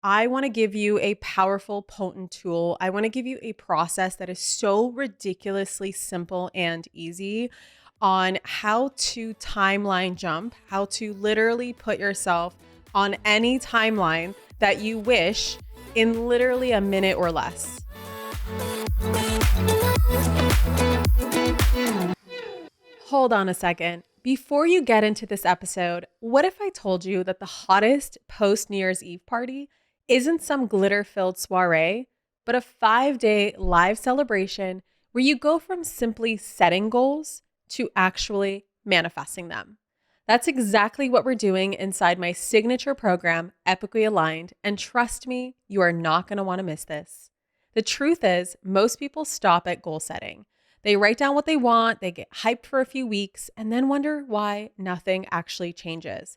I want to give you a powerful, potent tool. I want to give you a process that is so ridiculously simple and easy on how to timeline jump, how to literally put yourself on any timeline that you wish in literally a minute or less. Hold on a second. Before you get into this episode, what if I told you that the hottest post-New Year's Eve party isn't some glitter-filled soiree, but a 5-day live celebration where you go from simply setting goals to actually manifesting them? That's exactly what we're doing inside my signature program, Epically Aligned, and trust me, you are not going to want to miss this. The truth is, most people stop at goal setting. They write down what they want, they get hyped for a few weeks, and then wonder why nothing actually changes.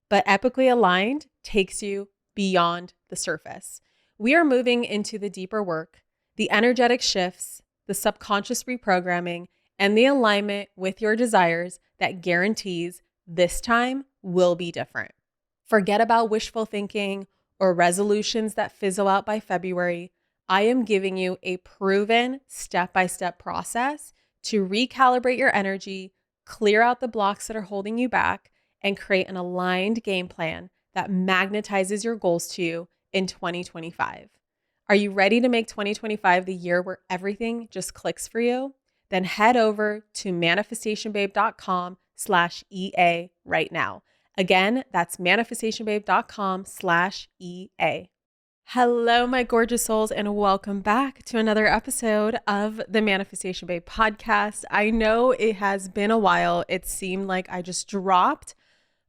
But Epically Aligned takes you beyond the surface. We are moving into the deeper work, the energetic shifts, the subconscious reprogramming, and the alignment with your desires that guarantees this time will be different. Forget about wishful thinking or resolutions that fizzle out by February. I am giving you a proven step-by-step process to recalibrate your energy, clear out the blocks that are holding you back, and create an aligned game plan that magnetizes your goals to you in 2025. Are you ready to make 2025 the year where everything just clicks for you? Then head over to manifestationbabe.com/EA right now. Again, that's manifestationbabe.com/EA. Hello, my gorgeous souls, and welcome back to another episode of the Manifestation Babe podcast. I know it has been a while. It seemed like I just dropped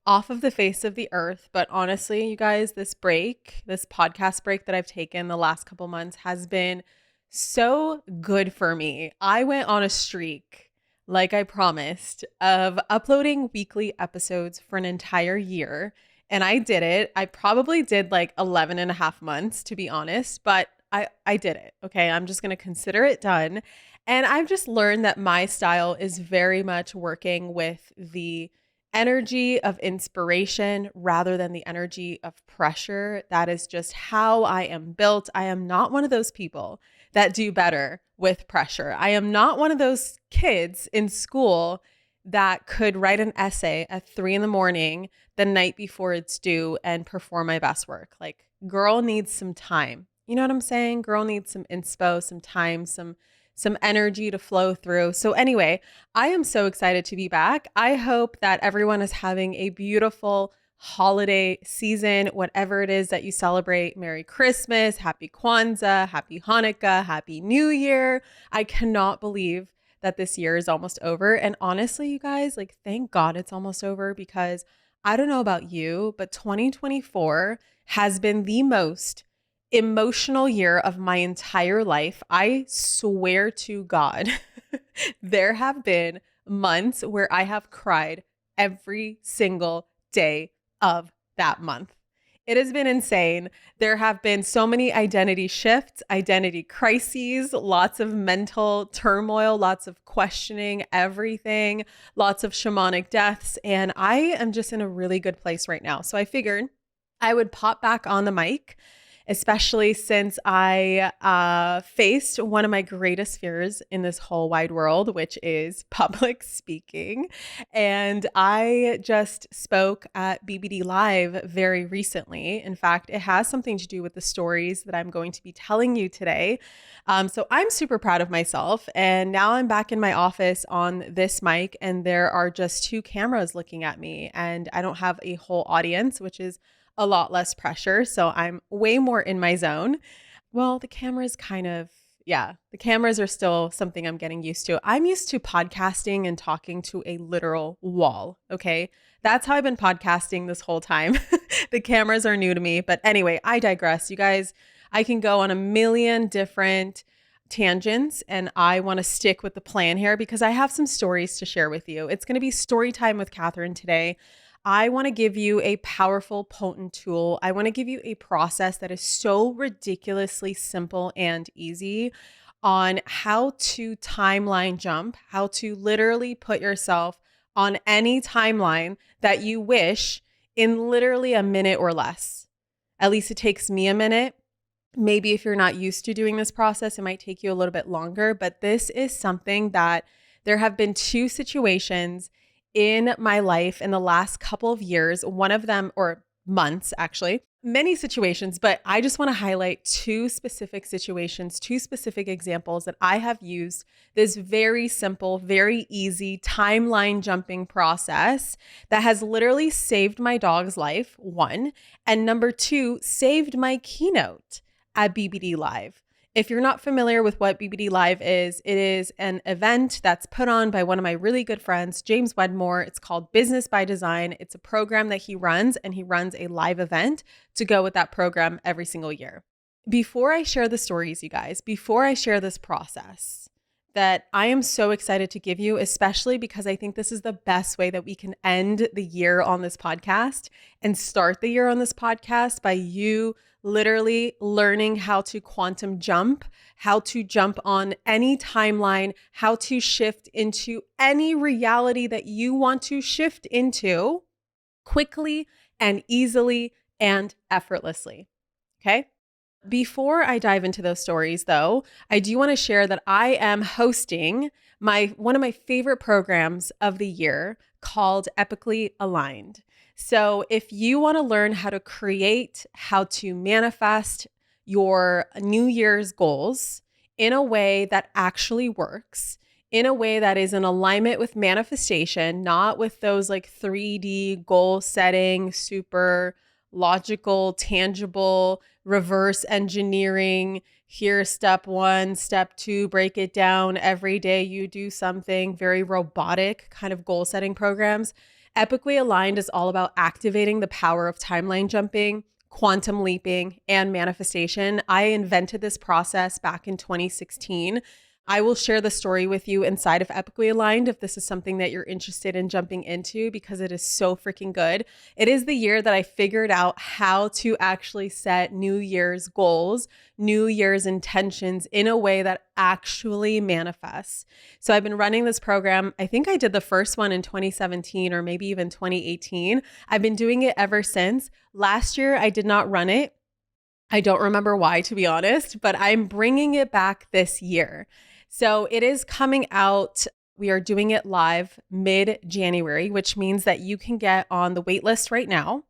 off of the face of the earth, but honestly, you guys, this podcast break that I've taken the last couple months has been so good for me. I went on a streak, like I promised, of uploading weekly episodes for an entire year. And I did it. I probably did like 11 and a half months, to be honest, but I did it. Okay. I'm just going to consider it done. And I've just learned that my style is very much working with the energy of inspiration rather than the energy of pressure. That is just how I am built. I am not one of those people that do better with pressure. I am not one of those kids in school that could write an essay at 3 a.m. the night before it's due and perform my best work. Like, girl needs some time. You know what I'm saying? Girl needs some inspo, some time, some energy to flow through. So anyway, I am so excited to be back. I hope that everyone is having a beautiful holiday season, whatever it is that you celebrate. Merry Christmas, Happy Kwanzaa, Happy Hanukkah, Happy New Year. I cannot believe that this year is almost over. And honestly, you guys, like, thank God it's almost over, because I don't know about you, but 2024 has been the most emotional year of my entire life. I swear to God, there have been months where I have cried every single day of that month. It has been insane. There have been so many identity shifts, identity crises, lots of mental turmoil, lots of questioning everything, lots of shamanic deaths. And I am just in a really good place right now. So I figured I would pop back on the mic, especially since I faced one of my greatest fears in this whole wide world, which is public speaking. And I just spoke at BBD Live very recently. In fact, it has something to do with the stories that I'm going to be telling you today. So I'm super proud of myself. And now I'm back in my office on this mic, and there are just 2 cameras looking at me, and I don't have a whole audience, which is a lot less pressure. So I'm way more in my zone. Well, the cameras the cameras are still something I'm getting used to. I'm used to podcasting and talking to a literal wall. Okay. That's how I've been podcasting this whole time. The cameras are new to me, but anyway, I digress. You guys, I can go on a million different tangents, and I want to stick with the plan here because I have some stories to share with you. It's going to be story time with Catherine today. I want to give you a powerful, potent tool. I want to give you a process that is so ridiculously simple and easy on how to timeline jump, how to literally put yourself on any timeline that you wish in literally a minute or less. At least it takes me a minute. Maybe if you're not used to doing this process, it might take you a little bit longer, but this is something that there have been two situations in my life in the last couple of years, one of them, or months actually, many situations, but I just want to highlight two specific situations, two specific examples that I have used this very simple, very easy timeline jumping process that has literally saved my dog's life, one, and number two, saved my keynote at BBD Live. If you're not familiar with what BBD Live is, it is an event that's put on by one of my really good friends, James Wedmore. It's called Business by Design. It's a program that he runs, and he runs a live event to go with that program every single year. Before I share the stories, you guys, before I share this process that I am so excited to give you, especially because I think this is the best way that we can end the year on this podcast and start the year on this podcast by you literally learning how to quantum jump, how to jump on any timeline, how to shift into any reality that you want to shift into quickly and easily and effortlessly. Okay? Before I dive into those stories, though, I do want to share that I am hosting one of my favorite programs of the year called Epically Aligned. So if you want to learn how to create, how to manifest your New Year's goals in a way that actually works, in a way that is in alignment with manifestation, not with those like 3D goal setting, super logical, tangible, reverse engineering, here's step one, step two, break it down. Every day you do something, very robotic kind of goal setting programs. Epically Aligned is all about activating the power of timeline jumping, quantum leaping, and manifestation. I invented this process back in 2016. I will share the story with you inside of Epically Aligned if this is something that you're interested in jumping into, because it is so freaking good. It is the year that I figured out how to actually set New Year's goals, New Year's intentions in a way that actually manifests. So I've been running this program. I think I did the first one in 2017 or maybe even 2018. I've been doing it ever since. Last year, I did not run it. I don't remember why, to be honest, but I'm bringing it back this year. So it is coming out. We are doing it live mid-January, which means that you can get on the wait list right now.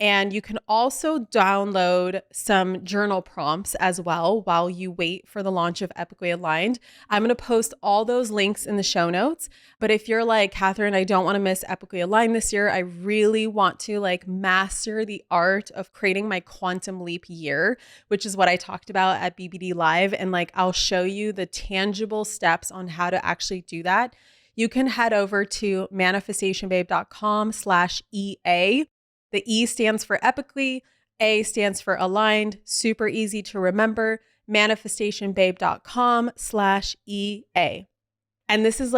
And you can also download some journal prompts as well while you wait for the launch of Epically Aligned. I'm going to post all those links in the show notes. But if you're like, Catherine, I don't want to miss Epically Aligned this year. I really want to master the art of creating my quantum leap year, which is what I talked about at BBD Live. And I'll show you the tangible steps on how to actually do that. You can head over to manifestationbabe.com/EA. The E stands for epically, A stands for aligned, super easy to remember, manifestationbabe.com/EA. And this is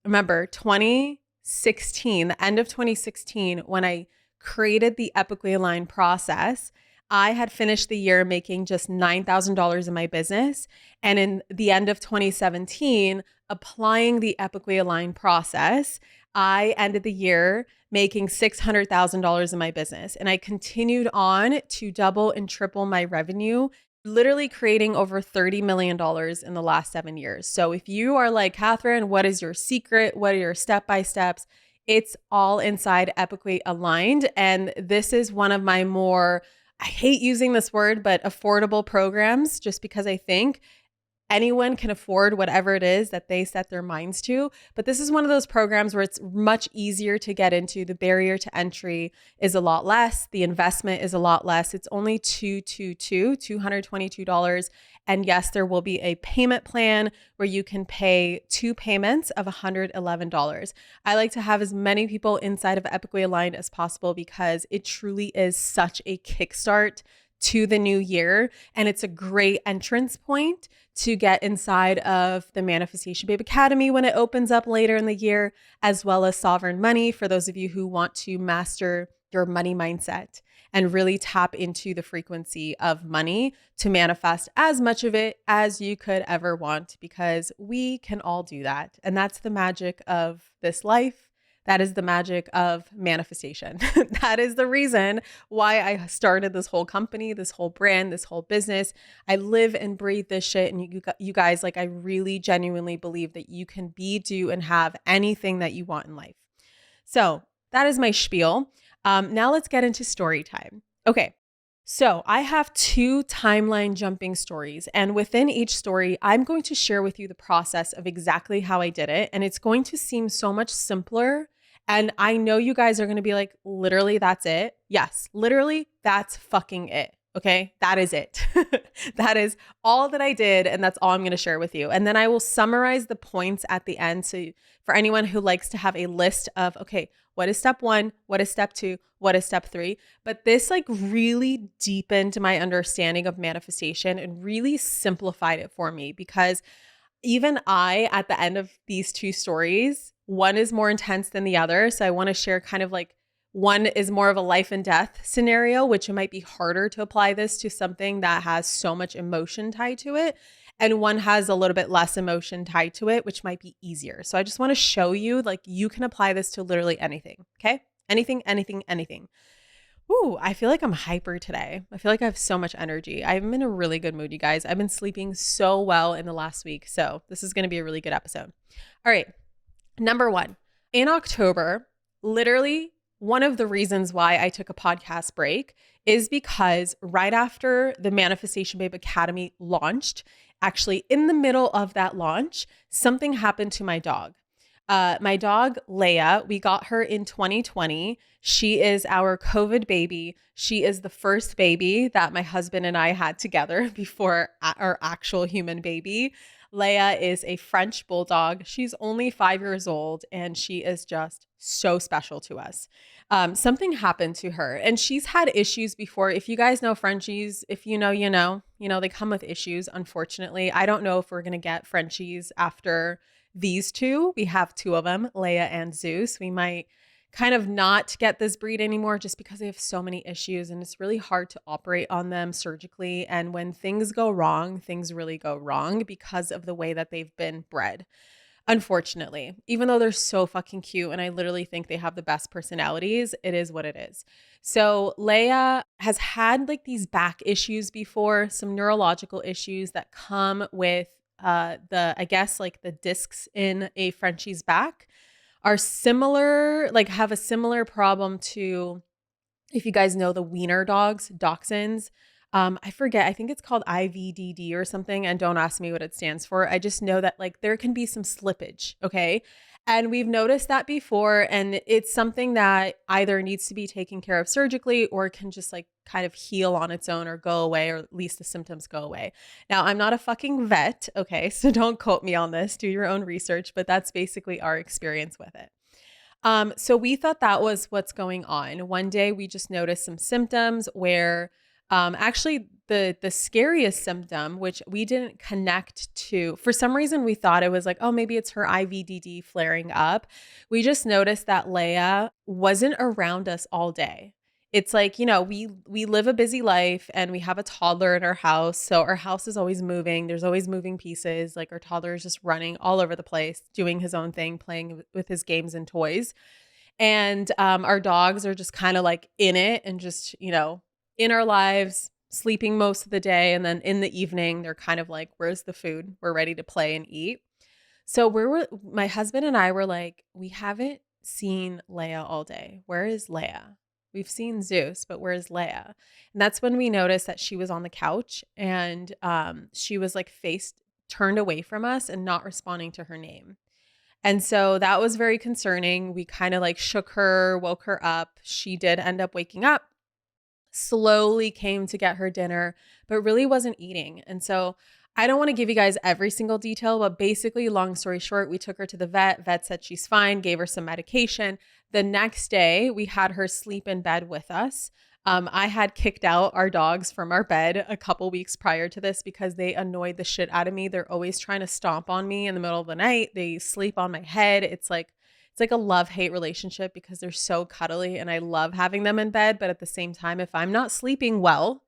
remember 2016, the end of 2016, when I created the Epically Aligned process, I had finished the year making just $9,000 in my business. And in the end of 2017, applying the Epically Aligned process, I ended the year making $600,000 in my business. And I continued on to double and triple my revenue, literally creating over $30 million in the last 7 years. So if you are like, Catherine, what is your secret? What are your step-by-steps? It's all inside Epically Aligned. And this is one of my more, I hate using this word, but affordable programs, just because I think anyone can afford whatever it is that they set their minds to. But this is one of those programs where it's much easier to get into. The barrier to entry is a lot less. The investment is a lot less. It's only $222. And yes, there will be a payment plan where you can pay 2 payments of $111. I like to have as many people inside of Epically Aligned as possible because it truly is such a kickstart to the new year. And it's a great entrance point to get inside of the Manifestation Babe Academy when it opens up later in the year, as well as Sovereign Money for those of you who want to master your money mindset and really tap into the frequency of money to manifest as much of it as you could ever want, because we can all do that. And that's the magic of this life. That is the magic of manifestation. That is the reason why I started this whole company, this whole brand, this whole business. I live and breathe this shit. And you guys, like, I really genuinely believe that you can be, do, and have anything that you want in life. So that is my spiel. Now let's get into story time. Okay. So I have 2 timeline jumping stories, and within each story, I'm going to share with you the process of exactly how I did it. And it's going to seem so much simpler. And I know you guys are going to be like, literally, that's it. Yes, literally, that's fucking it. Okay. That is it. That is all that I did. And that's all I'm going to share with you. And then I will summarize the points at the end. So for anyone who likes to have a list of, okay, what is step 1? What is step 2? What is step 3? But this like really deepened my understanding of manifestation and really simplified it for me, because even I, at the end of these 2 stories, one is more intense than the other. So I want to share kind of like, one is more of a life and death scenario, which it might be harder to apply this to something that has so much emotion tied to it. And one has a little bit less emotion tied to it, which might be easier. So I just want to show you, like, you can apply this to literally anything. Okay. Anything, anything, anything. Ooh, I feel like I'm hyper today. I feel like I have so much energy. I'm in a really good mood, you guys. I've been sleeping so well in the last week. So this is going to be a really good episode. All right. Number 1, in October, literally one of the reasons why I took a podcast break is because right after the Manifestation Babe Academy launched, actually in the middle of that launch, something happened to my dog. My dog, Leia, we got her in 2020. She is our COVID baby. She is the first baby that my husband and I had together before our actual human baby. Leia is a French bulldog. She's only 5 years old, and she is just so special to us. Something happened to her, and she's had issues before. If you guys know Frenchies, if you know, you know, they come with issues. Unfortunately, I don't know if we're going to get Frenchies after these 2. We have 2 of them, Leia and Zeus. We might kind of not get this breed anymore just because they have so many issues, and it's really hard to operate on them surgically. And when things go wrong, things really go wrong because of the way that they've been bred. Unfortunately, even though they're so fucking cute and I literally think they have the best personalities, it is what it is. So Leia has had like these back issues before, some neurological issues that come with I guess like the discs in a Frenchie's back are similar, like have a similar problem to, if you guys know the wiener dogs, dachshunds. I forget, I think it's called IVDD or something. And don't ask me what it stands for. I just know that like there can be some slippage. Okay. And we've noticed that before. And it's something that either needs to be taken care of surgically or can just like kind of heal on its own or go away, or at least the symptoms go away. Now, I'm not a fucking vet. Okay. So don't quote me on this. Do your own research, but that's basically our experience with it. So we thought that was what's going on. One day we just noticed some symptoms where actually the scariest symptom, which we didn't connect to, for some reason we thought it was like, oh, maybe it's her IVDD flaring up. We just noticed that Leia wasn't around us all day. It's like, we live a busy life and we have a toddler in our house. So our house is always moving. There's always moving pieces. Like our toddler is just running all over the place, doing his own thing, playing with his games and toys. And our dogs are just kind of like in it and just, in our lives, sleeping most of the day. And then in the evening, they're kind of like, where's the food? We're ready to play and eat. So my husband and I were like, we haven't seen Leia all day. Where is Leia? We've seen Zeus, but where's Leia? And that's when we noticed that she was on the couch and she was like turned away from us and not responding to her name. And so that was very concerning. We kind of like shook her, woke her up. She did end up waking up, slowly came to get her dinner, but really wasn't eating. And so I don't want to give you guys every single detail, but basically, long story short, we took her to the vet. Vet said she's fine, gave her some medication. The next day, we had her sleep in bed with us. I had kicked out our dogs from our bed a couple weeks prior to this because they annoyed the shit out of me. They're always trying to stomp on me in the middle of the night. They sleep on my head. It's like a love-hate relationship because they're so cuddly and I love having them in bed. But at the same time, if I'm not sleeping well,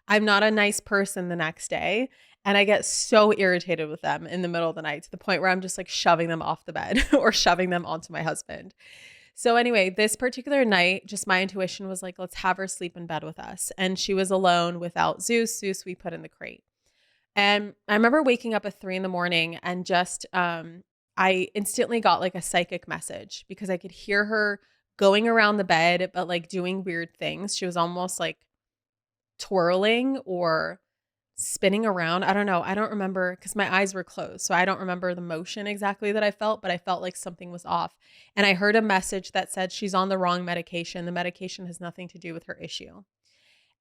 I'm not a nice person the next day. And I get so irritated with them in the middle of the night to the point where I'm just like shoving them off the bed or shoving them onto my husband. So anyway, this particular night, just my intuition was like, let's have her sleep in bed with us. And she was alone without Zeus. Zeus we put in the crate. And I remember waking up at 3 a.m. and just I instantly got like a psychic message because I could hear her going around the bed, but like doing weird things. She was almost like twirling or spinning around. I don't know. I don't remember because my eyes were closed. So I don't remember the motion exactly that I felt, but I felt like something was off. And I heard a message that said she's on the wrong medication. The medication has nothing to do with her issue.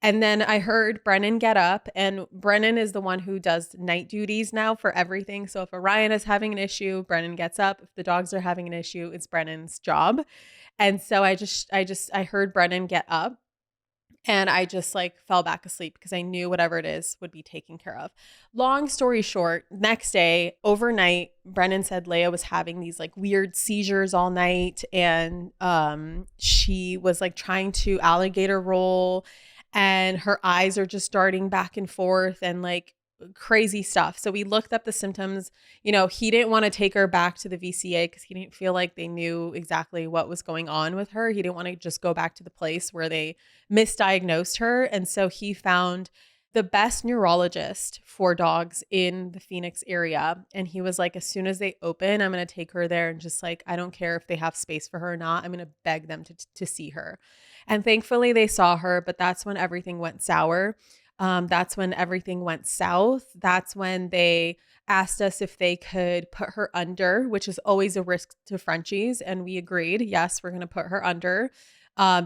And then I heard Brennan get up, and Brennan is the one who does night duties now for everything. So if Orion is having an issue, Brennan gets up. If the dogs are having an issue, it's Brennan's job. And so I heard Brennan get up. And I just like fell back asleep because I knew whatever it is would be taken care of. Long story short, next day, overnight, Brennan said Leia was having these like weird seizures all night. And she was like trying to alligator roll and her eyes are just darting back and forth and like crazy stuff. So we looked up the symptoms. He didn't want to take her back to the VCA because he didn't feel like they knew exactly what was going on with her. He didn't want to just go back to the place where they misdiagnosed her. And so he found the best neurologist for dogs in the Phoenix area. And he was like, as soon as they open, I'm going to take her there and just like, I don't care if they have space for her or not. I'm going to beg them to see her. And thankfully they saw her, but that's when everything went sour. That's when everything went south. That's when they asked us if they could put her under, which is always a risk to Frenchies. And we agreed, yes, we're going to put her under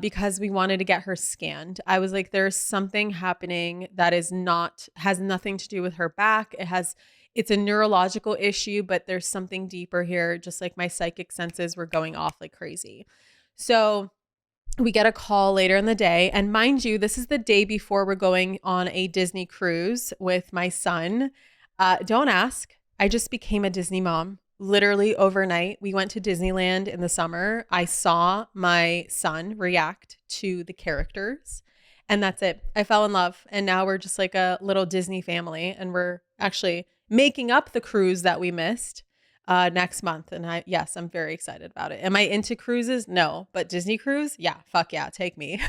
because we wanted to get her scanned. I was like, there's something happening that has nothing to do with her back. It's a neurological issue, but there's something deeper here. Just like my psychic senses were going off like crazy. So we get a call later in the day. And mind you, this is the day before we're going on a Disney cruise with my son. Don't ask. I just became a Disney mom. Literally overnight. We went to Disneyland in the summer. I saw my son react to the characters. And that's it. I fell in love. And now we're just like a little Disney family. And we're actually making up the cruise that we missed next month. And I'm very excited about it. Am I into cruises? No, but Disney cruise? Yeah, fuck yeah, take me.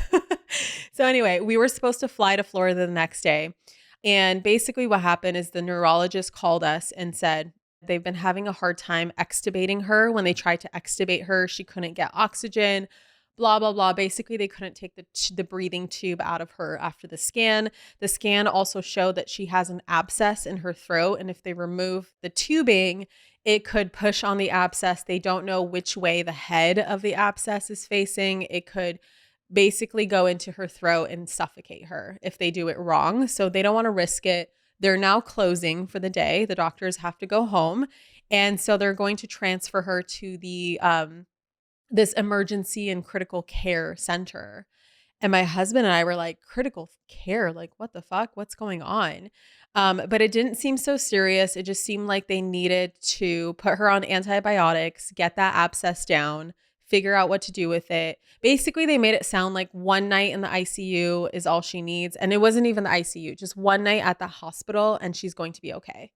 So anyway, we were supposed to fly to Florida the next day. And basically what happened is the neurologist called us and said they've been having a hard time extubating her. When they tried to extubate her, she couldn't get oxygen, blah, blah, blah. Basically, they couldn't take the breathing tube out of her after the scan. The scan also showed that she has an abscess in her throat. And if they remove the tubing, it could push on the abscess. They don't know which way the head of the abscess is facing. It could basically go into her throat and suffocate her if they do it wrong. So they don't want to risk it. They're now closing for the day. The doctors have to go home. And so they're going to transfer her to the this emergency and critical care center. And my husband and I were like, critical care? Like, what the fuck? What's going on? But it didn't seem so serious. It just seemed like they needed to put her on antibiotics, get that abscess down, figure out what to do with it. Basically, they made it sound like one night in the ICU is all she needs. And it wasn't even the ICU, just one night at the hospital and she's going to be okay.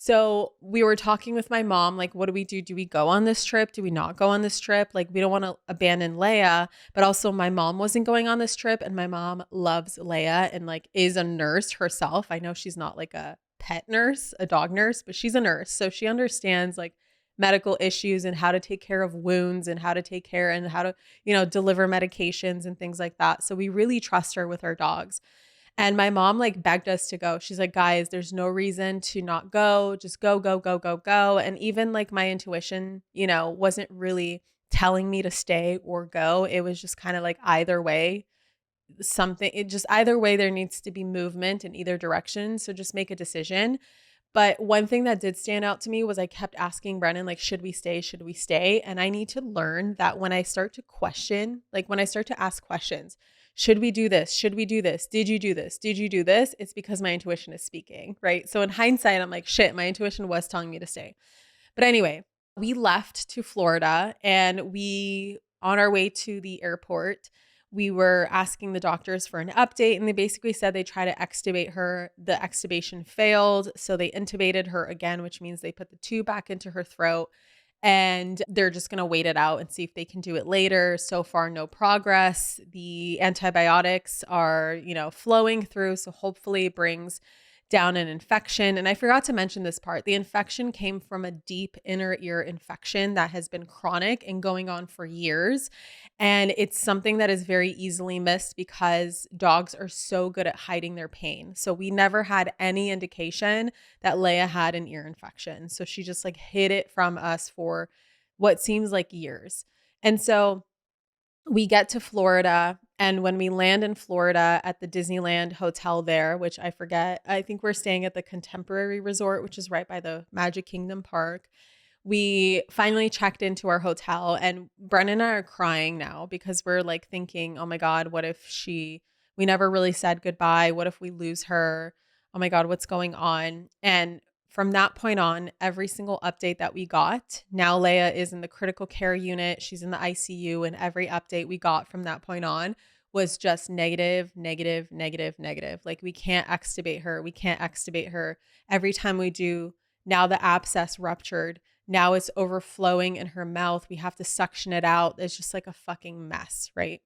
So we were talking with my mom, like, what do we do? Do we go on this trip? Do we not go on this trip? Like, we don't want to abandon Leia, but also my mom wasn't going on this trip. And my mom loves Leia and like is a nurse herself. I know she's not like a pet nurse, a dog nurse, but she's a nurse. So she understands like medical issues and how to take care of wounds and how to take care and how to, deliver medications and things like that. So we really trust her with our dogs. And my mom like begged us to go. She's like, guys, there's no reason to not go. Just go, go, go, go, go. And even like my intuition, wasn't really telling me to stay or go. It was just kind of like either way, either way, there needs to be movement in either direction. So just make a decision. But one thing that did stand out to me was I kept asking Brennan, like, should we stay? Should we stay? And I need to learn that when I start to question, like when I start to ask questions, should we do this? Should we do this? Did you do this? Did you do this? It's because my intuition is speaking, right? So in hindsight, I'm like, shit, my intuition was telling me to stay. But anyway, we left to Florida and on our way to the airport, we were asking the doctors for an update and they basically said they tried to extubate her. The extubation failed. So they intubated her again, which means they put the tube back into her throat. and they're just going to wait it out and see if they can do it later. So far, no progress. The antibiotics are, flowing through. So hopefully it brings down an infection. And I forgot to mention this part. The infection came from a deep inner ear infection that has been chronic and going on for years. And it's something that is very easily missed because dogs are so good at hiding their pain. So we never had any indication that Leia had an ear infection. So she just like hid it from us for what seems like years. And so we get to Florida, and when we land in Florida at the Disneyland hotel there, which I forget, I think we're staying at the Contemporary Resort, which is right by the Magic Kingdom Park. We finally checked into our hotel, and Brennan and I are crying now because we're like thinking, oh my God, what if we never really said goodbye? What if we lose her? Oh my God, what's going on? And from that point on, every single update that we got, now Leia is in the critical care unit. She's in the ICU, and every update we got from that point on was just negative, negative, negative, negative. Like, we can't extubate her. We can't extubate her. Every time we do, now the abscess ruptured. Now it's overflowing in her mouth. We have to suction it out. It's just like a fucking mess, right?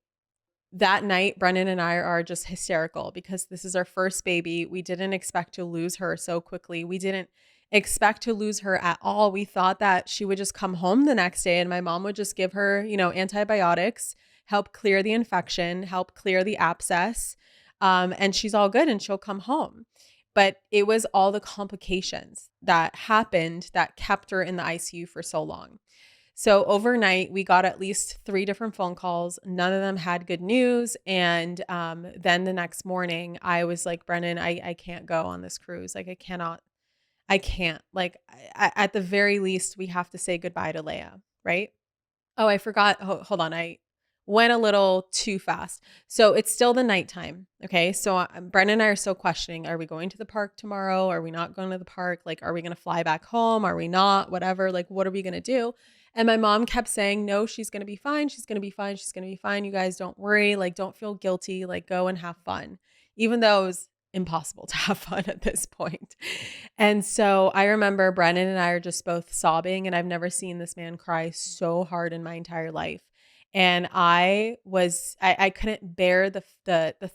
That night, Brennan and I are just hysterical because this is our first baby. We didn't expect to lose her so quickly. We didn't expect to lose her at all. We thought that she would just come home the next day and my mom would just give her, antibiotics, help clear the infection, help clear the abscess, and she's all good and she'll come home. But it was all the complications that happened that kept her in the ICU for so long. So overnight, we got at least 3 different phone calls. None of them had good news. And then the next morning, I was like, Brennan, I can't go on this cruise. Like, I can't. Like, at the very least, we have to say goodbye to Leia, right? Oh, I forgot. Hold on. I went a little too fast. So it's still the nighttime. Okay. So Brennan and I are still questioning, are we going to the park tomorrow? Are we not going to the park? Like, are we going to fly back home? Are we not? Whatever. Like, what are we going to do? And my mom kept saying, no, she's going to be fine. She's going to be fine. She's going to be fine. You guys don't worry. Like, don't feel guilty. Like, go and have fun. Even though it was impossible to have fun at this point. And so I remember Brennan and I are just both sobbing, and I've never seen this man cry so hard in my entire life. And I couldn't bear the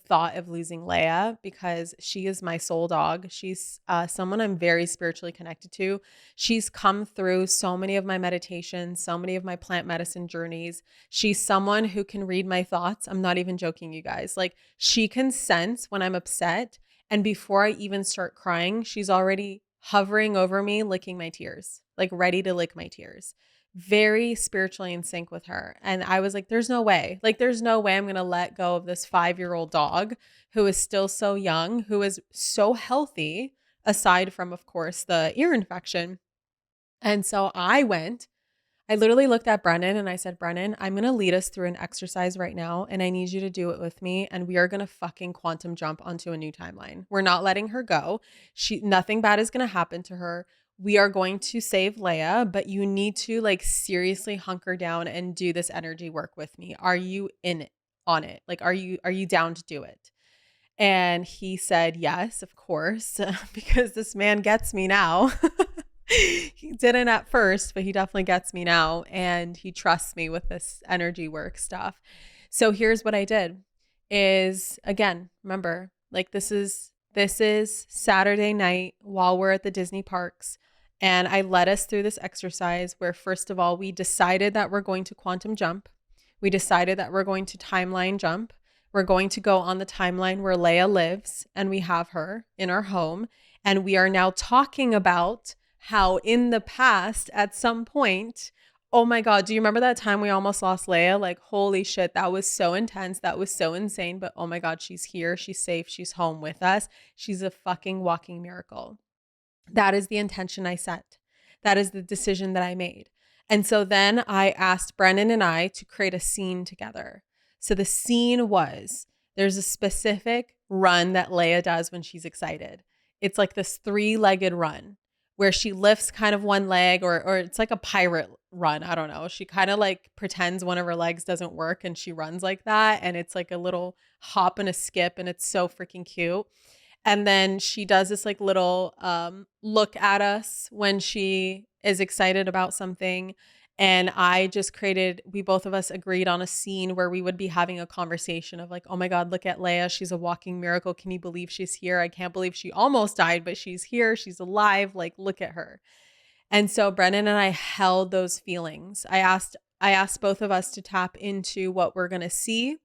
thought of losing Leia because she is my soul dog. She's someone I'm very spiritually connected to. She's come through so many of my meditations, so many of my plant medicine journeys. She's someone who can read my thoughts. I'm not even joking, you guys. Like, she can sense when I'm upset. And before I even start crying, she's already hovering over me, licking my tears, like ready to lick my tears. Very spiritually in sync with her. And I was like, there's no way. Like, there's no way I'm going to let go of this 5-year-old dog who is still so young, who is so healthy, aside from, of course, the ear infection. And so I literally looked at Brennan and I said, Brennan, I'm going to lead us through an exercise right now. And I need you to do it with me. And we are going to fucking quantum jump onto a new timeline. We're not letting her go. Nothing bad is going to happen to her. We are going to save Leia, but you need to like seriously hunker down and do this energy work with me. Are you in it on it? Like, are you down to do it? And he said, yes, of course, because this man gets me now. He didn't at first, but he definitely gets me now. And he trusts me with this energy work stuff. So here's what I did is, again, remember, like, this is Saturday night while we're at the Disney parks. And I led us through this exercise where, first of all, we decided that we're going to quantum jump. We decided that we're going to timeline jump. We're going to go on the timeline where Leia lives, and we have her in our home. And we are now talking about how in the past, at some point, oh my God, do you remember that time we almost lost Leia? Like, holy shit, that was so intense. That was so insane. But oh my God, she's here. She's safe. She's home with us. She's a fucking walking miracle. That is the intention I set. That is the decision that I made. And so then I asked Brennan and I to create a scene together. So the scene was, there's a specific run that Leia does when she's excited. It's like this 3-legged run where she lifts kind of one leg, or it's like a pirate run. I don't know. She kind of like pretends one of her legs doesn't work and she runs like that. And it's like a little hop and a skip, and it's so freaking cute. And then she does this like little look at us when she is excited about something. And we both of us agreed on a scene where we would be having a conversation of like, oh my God, look at Leia. She's a walking miracle. Can you believe she's here? I can't believe she almost died, but she's here. She's alive. Like, look at her. And so Brennan and I held those feelings. I asked both of us to tap into what we're going to see,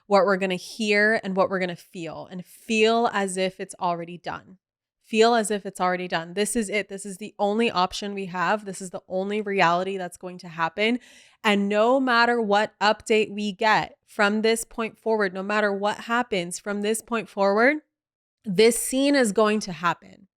what we're going to hear, and what we're going to feel, and feel as if it's already done. Feel as if it's already done. This is it. This is the only option we have. This is the only reality that's going to happen. And no matter what update we get from this point forward, no matter what happens from this point forward, this scene is going to happen.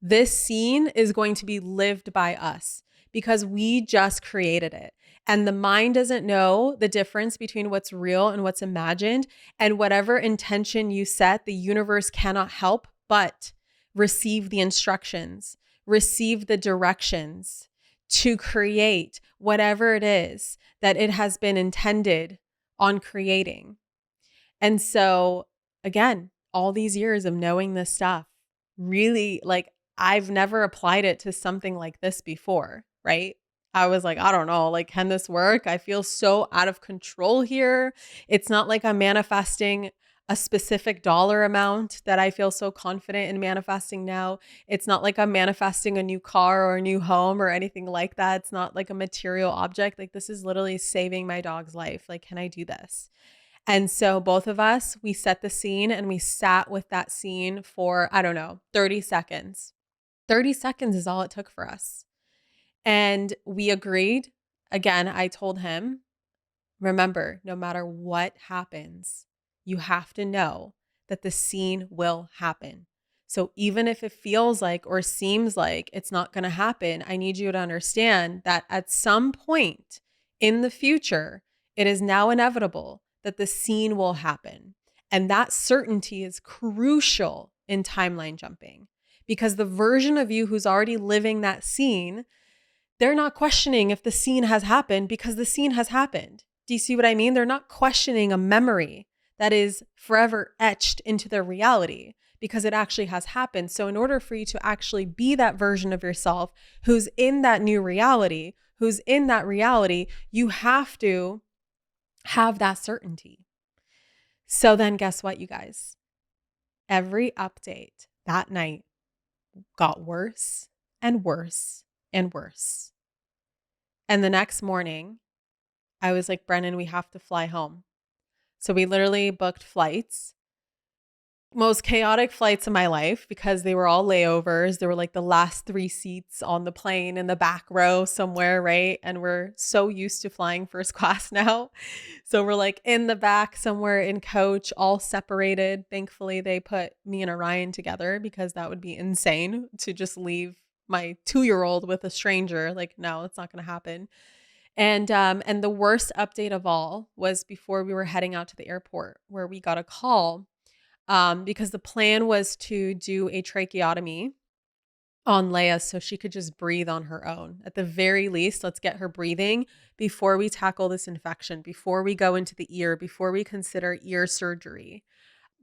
This scene is going to be lived by us because we just created it. And the mind doesn't know the difference between what's real and what's imagined. And whatever intention you set, the universe cannot help but receive the instructions, receive the directions to create whatever it is that it has been intended on creating. And so, again, all these years of knowing this stuff, really, like, I've never applied it to something like this before, right? I was like, I don't know, like, can this work? I feel so out of control here. It's not like I'm manifesting a specific dollar amount that I feel so confident in manifesting now. It's not like I'm manifesting a new car or a new home or anything like that. It's not like a material object. Like, this is literally saving my dog's life. Like, can I do this? And so both of us, we set the scene and we sat with that scene for, I don't know, 30 seconds. 30 seconds is all it took for us. And we agreed. Again, I told him, remember, no matter what happens, you have to know that the scene will happen. So even if it feels like or seems like it's not going to happen, I need you to understand that at some point in the future, it is now inevitable that the scene will happen. And that certainty is crucial in timeline jumping because the version of you who's already living that scene, they're not questioning if the scene has happened because the scene has happened. Do you see what I mean? They're not questioning a memory that is forever etched into their reality because it actually has happened. So in order for you to actually be that version of yourself who's in that new reality, you have to have that certainty. So then guess what, you guys? Every update that night got worse and worse and worse. And the next morning, I was like, Brennan, we have to fly home. So we literally booked flights, most chaotic flights of my life because they were all layovers. They were like the last 3 seats on the plane in the back row somewhere, right? And we're so used to flying first class now. So we're like in the back somewhere in coach, all separated. Thankfully, they put me and Orion together because that would be insane to just leave my 2-year-old with a stranger. Like, no, it's not going to happen. And the worst update of all was before we were heading out to the airport where we got a call because the plan was to do a tracheotomy on Leia so she could just breathe on her own. At the very least, let's get her breathing before we tackle this infection, before we go into the ear, before we consider ear surgery,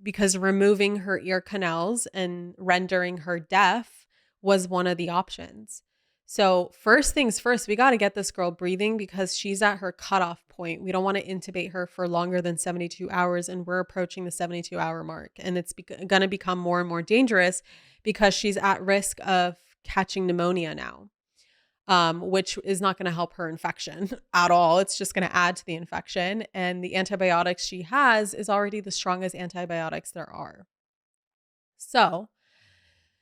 because removing her ear canals and rendering her deaf was one of the options. So first things first, we got to get this girl breathing because she's at her cutoff point. We don't want to intubate her for longer than 72 hours. And we're approaching the 72-hour mark. And it's going to become more and more dangerous because she's at risk of catching pneumonia now, which is not going to help her infection at all. It's just going to add to the infection. And the antibiotics she has is already the strongest antibiotics there are. So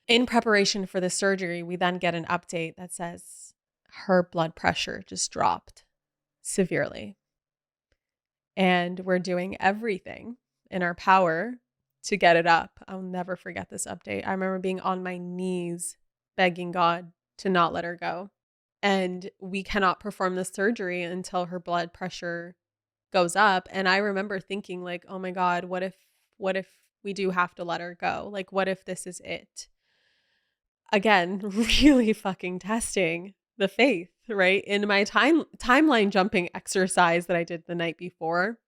in preparation for the surgery, we then get an update that says her blood pressure just dropped severely. And we're doing everything in our power to get it up. I'll never forget this update. I remember being on my knees begging God to not let her go. And we cannot perform the surgery until her blood pressure goes up. And I remember thinking like, oh my God, what if we do have to let her go? Like, what if this is it? Again, really fucking testing the faith, right? In my timeline jumping exercise that I did the night before.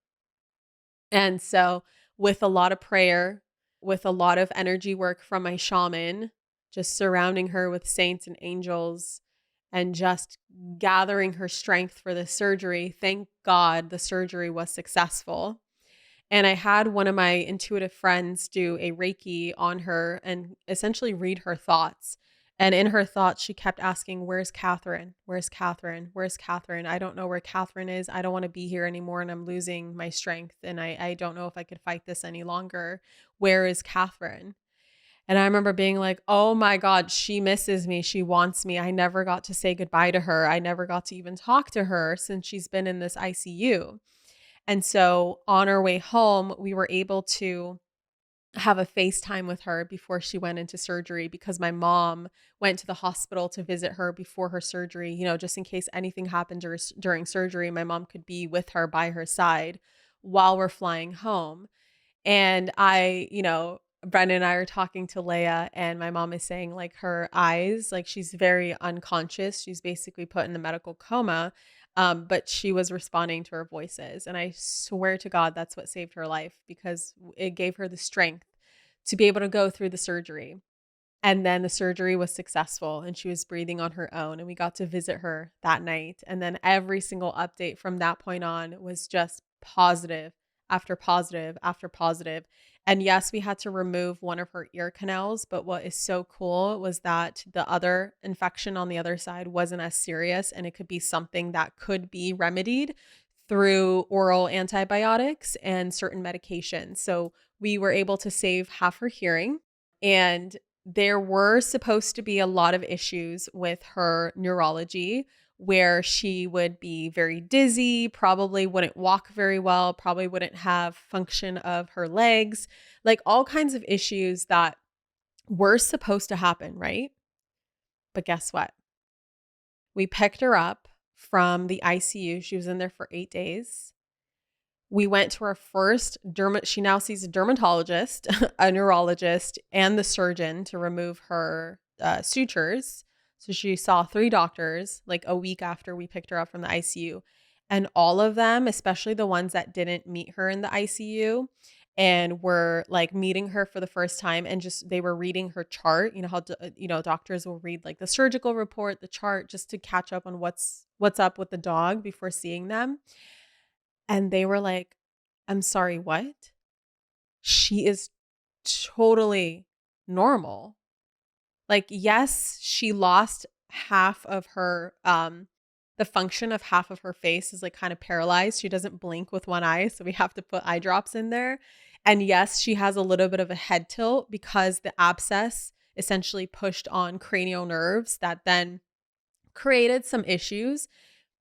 And so with a lot of prayer, with a lot of energy work from my shaman, just surrounding her with saints and angels and just gathering her strength for the surgery. Thank God the surgery was successful. And I had one of my intuitive friends do a Reiki on her and essentially read her thoughts. And in her thoughts, she kept asking, "Where's Catherine? Where's Catherine? Where's Catherine? I don't know where Catherine is. I don't want to be here anymore. And I'm losing my strength. And I don't know if I could fight this any longer. Where is Catherine?" And I remember being like, oh my God, she misses me. She wants me. I never got to say goodbye to her. I never got to even talk to her since she's been in this ICU. And so on our way home, we were able to have a FaceTime with her before she went into surgery because my mom went to the hospital to visit her before her surgery, just in case anything happened during surgery, my mom could be with her by her side while we're flying home. And Brennan and I are talking to Leia, and my mom is saying like her eyes, like she's very unconscious. She's basically put in the medical coma. But she was responding to her voices. And I swear to God, that's what saved her life because it gave her the strength to be able to go through the surgery. And then the surgery was successful and she was breathing on her own. And we got to visit her that night. And then every single update from that point on was just positive after positive after positive. And yes, we had to remove one of her ear canals. But what is so cool was that the other infection on the other side wasn't as serious. And it could be something that could be remedied through oral antibiotics and certain medications. So we were able to save half her hearing. And there were supposed to be a lot of issues with her neurology where she would be very dizzy, probably wouldn't walk very well, probably wouldn't have function of her legs, like all kinds of issues that were supposed to happen, right? But guess what? We picked her up from the ICU. She was in there for 8 days. We went to our first she now sees a dermatologist, a neurologist, and the surgeon to remove her sutures. So she saw 3 doctors like a week after we picked her up from the ICU. And all of them, especially the ones that didn't meet her in the ICU and were like meeting her for the first time and just they were reading her chart. You know how doctors will read like the surgical report, the chart, just to catch up on what's up with the dog before seeing them. And they were like, "I'm sorry, what?" She is totally normal. Like, yes, she lost half of her, the function of half of her face is like kind of paralyzed. She doesn't blink with one eye. So we have to put eye drops in there. And yes, she has a little bit of a head tilt because the abscess essentially pushed on cranial nerves that then created some issues,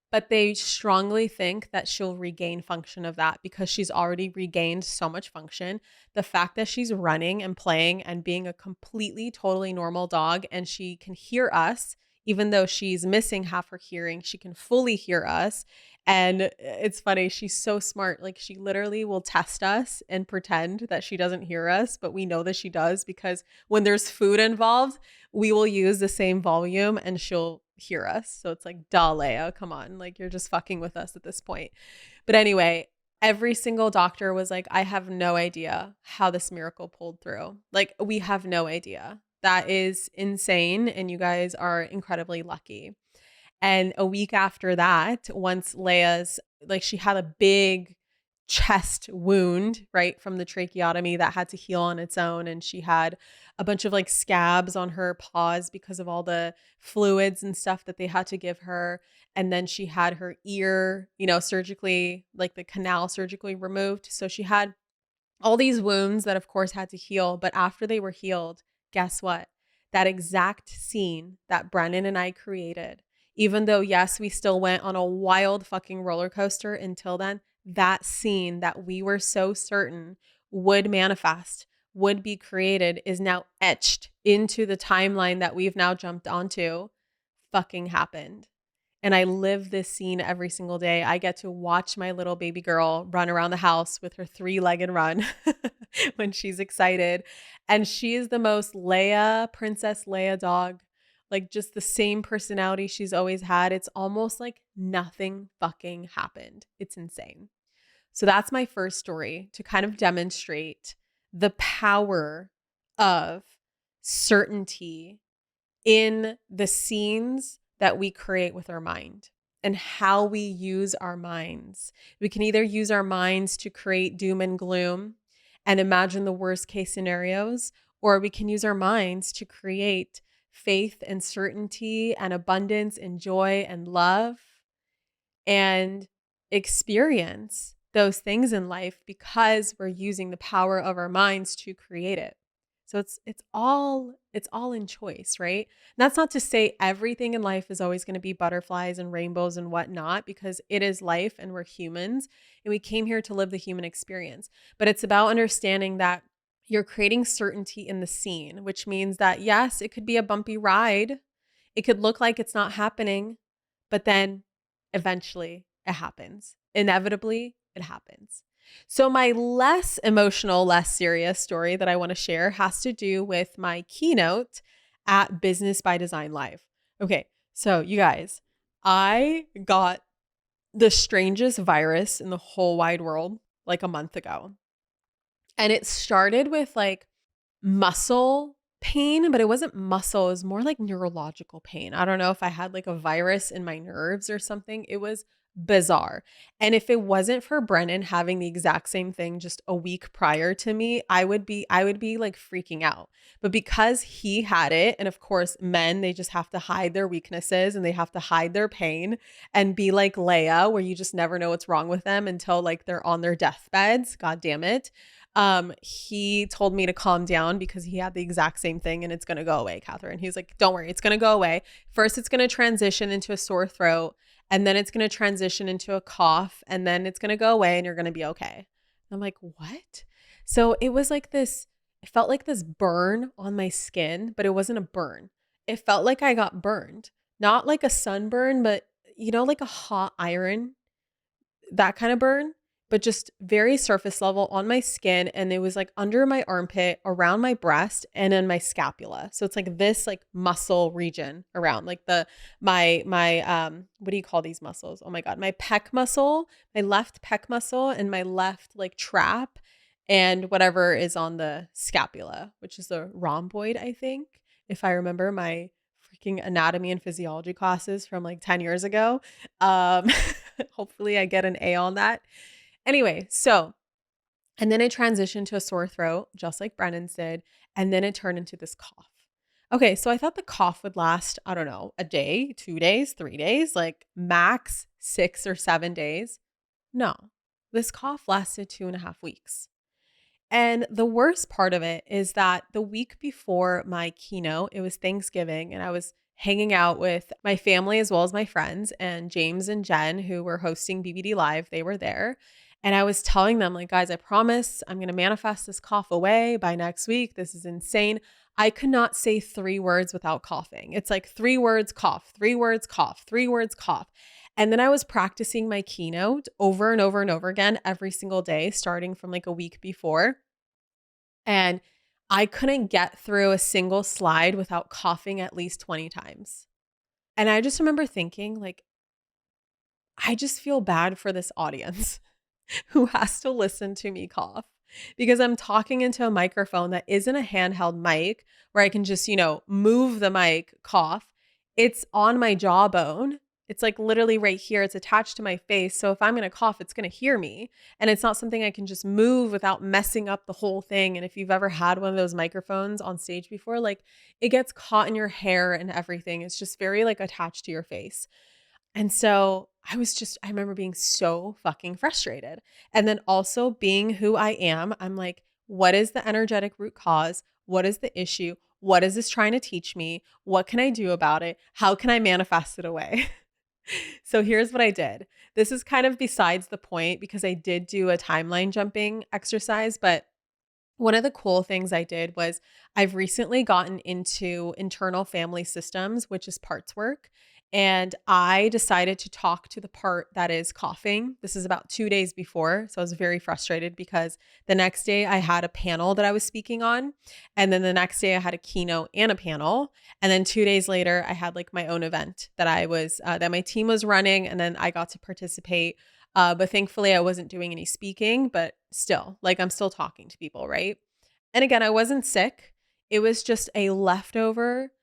but they strongly think that she'll regain function of that because she's already regained so much function. The fact that she's running and playing and being a completely, totally normal dog and she can hear us, even though she's missing half her hearing, she can fully hear us. And it's funny, she's so smart. Like she literally will test us and pretend that she doesn't hear us, but we know that she does because when there's food involved, we will use the same volume and she'll hear us. So it's like, duh, Leia, come on. Like you're just fucking with us at this point. But anyway, every single doctor was like, I have no idea how this miracle pulled through. Like we have no idea. That is insane. And you guys are incredibly lucky. And a week after that, once Leia's, like she had a big chest wound, right, from the tracheotomy that had to heal on its own. And she had a bunch of like scabs on her paws because of all the fluids and stuff that they had to give her. And then she had her ear, surgically, like the canal surgically removed. So she had all these wounds that of course had to heal. But after they were healed, guess what? That exact scene that Brennan and I created, even though, yes, we still went on a wild fucking roller coaster until then, that scene that we were so certain would manifest, would be created, is now etched into the timeline that we've now jumped onto, fucking happened. And I live this scene every single day. I get to watch my little baby girl run around the house with her 3-legged run when she's excited. And she is the most Princess Leia dog. Like just the same personality she's always had. It's almost like nothing fucking happened. It's insane. So that's my first story to kind of demonstrate the power of certainty in the scenes that we create with our mind and how we use our minds. We can either use our minds to create doom and gloom and imagine the worst case scenarios, or we can use our minds to create faith and certainty and abundance and joy and love and experience those things in life because we're using the power of our minds to create it. So it's all in choice, right? And that's not to say everything in life is always going to be butterflies and rainbows and whatnot, because it is life and we're humans and we came here to live the human experience. But it's about understanding that you're creating certainty in the scene, which means that yes, it could be a bumpy ride. It could look like it's not happening, but then eventually it happens. Inevitably, it happens. So, my less emotional, less serious story that I want to share has to do with my keynote at Business by Design Live. Okay, so you guys, I got the strangest virus in the whole wide world like a month ago. And it started with like muscle pain, but it wasn't muscle. It was more like neurological pain. I don't know if I had like a virus in my nerves or something. It was bizarre. And if it wasn't for Brennan having the exact same thing just a week prior to me, I would be like freaking out. But because he had it, and of course, men, they just have to hide their weaknesses and they have to hide their pain and be like Leia, where you just never know what's wrong with them until like they're on their deathbeds. God damn it. He told me to calm down because he had the exact same thing and it's going to go away, Catherine. He's like, don't worry, it's going to go away. First, it's going to transition into a sore throat, and then it's going to transition into a cough, and then it's going to go away and you're going to be okay. I'm like, what? So it was like this, it felt like this burn on my skin, but it wasn't a burn. It felt like I got burned, not like a sunburn, but like a hot iron, that kind of burn, but just very surface level on my skin. And it was like under my armpit, around my breast, and in my scapula. So it's like this like muscle region around like my what do you call these muscles? Oh my God, my pec muscle, my left pec muscle, and my left like trap, and whatever is on the scapula, which is the rhomboid, I think, if I remember my freaking anatomy and physiology classes from like 10 years ago. Um, hopefully I get an A on that. Anyway, so, and then it transitioned to a sore throat, just like Brennan's did. And then it turned into this cough. Okay, so I thought the cough would last, I don't know, a day, 2 days, 3 days, like max 6 or 7 days. No, this cough lasted 2.5 weeks. And the worst part of it is that the week before my keynote, it was Thanksgiving, and I was hanging out with my family as well as my friends, and James and Jen, who were hosting BBD Live, they were there. And I was telling them, like, guys, I promise I'm going to manifest this cough away by next week. This is insane. I could not say 3 words without coughing. It's like 3 words, cough, 3 words, cough, 3 words, cough. And then I was practicing my keynote over and over and over again every single day, starting from like a week before. And I couldn't get through a single slide without coughing at least 20 times. And I just remember thinking, like, I just feel bad for this audience who has to listen to me cough, because I'm talking into a microphone that isn't a handheld mic where I can just, move the mic, cough. It's on my jawbone. It's like literally right here. It's attached to my face. So if I'm going to cough, it's going to hear me. And it's not something I can just move without messing up the whole thing. And if you've ever had one of those microphones on stage before, like it gets caught in your hair and everything. It's just very like attached to your face. And so I remember being so fucking frustrated. And then also being who I am, I'm like, what is the energetic root cause? What is the issue? What is this trying to teach me? What can I do about it? How can I manifest it away? So here's what I did. This is kind of besides the point because I did do a timeline jumping exercise, but one of the cool things I did was I've recently gotten into internal family systems, which is parts work. And I decided to talk to the part that is coughing. This is about 2 days before. So I was very frustrated because the next day I had a panel that I was speaking on. And then the next day I had a keynote and a panel. And then 2 days later, I had like my own event that that my team was running. And then I got to participate. But thankfully I wasn't doing any speaking, but still, like I'm still talking to people, right? And again, I wasn't sick. It was just a leftover